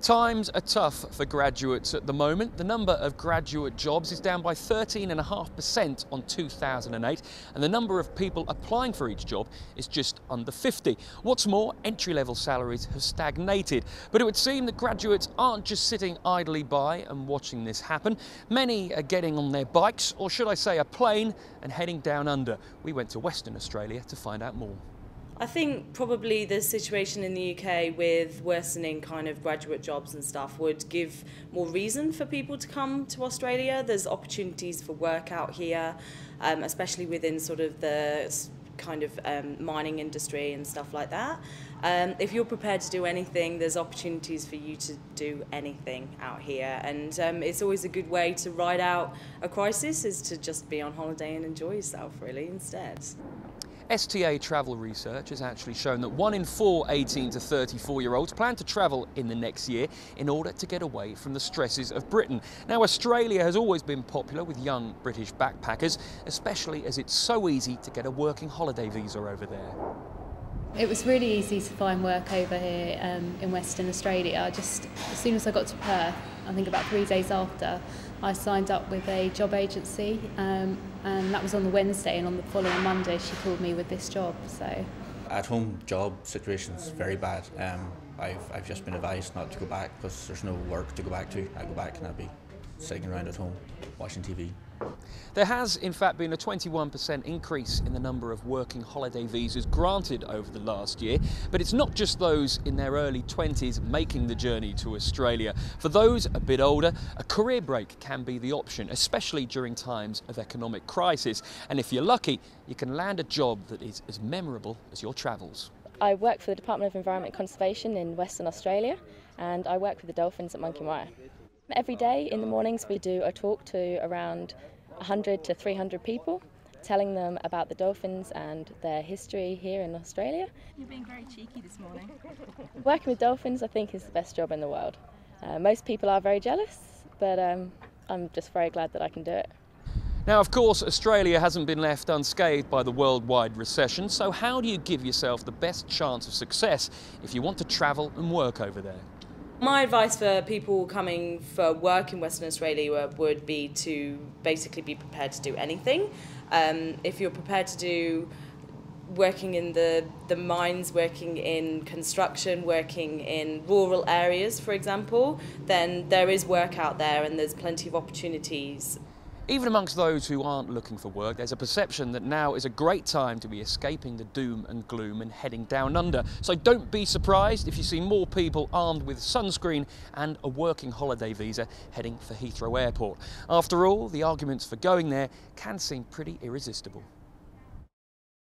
Times are tough for graduates at the moment. The number of graduate jobs is down by 13.5% on 2008, and the number of people applying for each job is just under 50. What's more, entry-level salaries have stagnated. But it would seem that graduates aren't just sitting idly by and watching this happen. Many are getting on their bikes, or should I say a plane, and heading down under. We went to Western Australia to find out more. I think probably the situation in the UK with worsening kind of graduate jobs and stuff would give more reason for people to come to Australia. There's opportunities for work out here, especially within sort of the kind of mining industry and stuff like that. If you're prepared to do anything, there's opportunities for you to do anything out here, and it's always a good way to ride out a crisis is to just be on holiday and enjoy yourself really instead. STA travel research has actually shown that 1 in 4 18 to 34-year-olds plan to travel in the next year in order to get away from the stresses of Britain. Now, Australia has always been popular with young British backpackers, especially as it's so easy to get a working holiday visa over there. It was really easy to find work over here in Western Australia. Just as soon as I got to Perth, I think about 3 days after, I signed up with a job agency, and that was on the Wednesday, and on the following Monday she called me with this job. So, at home job situation's very bad. I've just been advised not to go back because there's no work to go back to. I go back and I'll be sitting around at home watching TV. There has, in fact, been a 21% increase in the number of working holiday visas granted over the last year. But it's not just those in their early 20s making the journey to Australia. For those a bit older, a career break can be the option, especially during times of economic crisis. And if you're lucky, you can land a job that is as memorable as your travels. I work for the Department of Environment Conservation in Western Australia, and I work with the dolphins at Monkey Mia. Every day in the mornings we do a talk to around 100 to 300 people, telling them about the dolphins and their history here in Australia. You're being very cheeky this morning. Working with dolphins, I think, is the best job in the world. Most people are very jealous, but I'm just very glad that I can do it. Now, of course, Australia hasn't been left unscathed by the worldwide recession, so how do you give yourself the best chance of success if you want to travel and work over there? My advice for people coming for work in Western Australia would be to basically be prepared to do anything. If you're prepared to do working in the mines, working in construction, working in rural areas, for example, then there is work out there and there's plenty of opportunities. Even amongst those who aren't looking for work, there's a perception that now is a great time to be escaping the doom and gloom and heading down under. So don't be surprised if you see more people armed with sunscreen and a working holiday visa heading for Heathrow Airport. After all, the arguments for going there can seem pretty irresistible.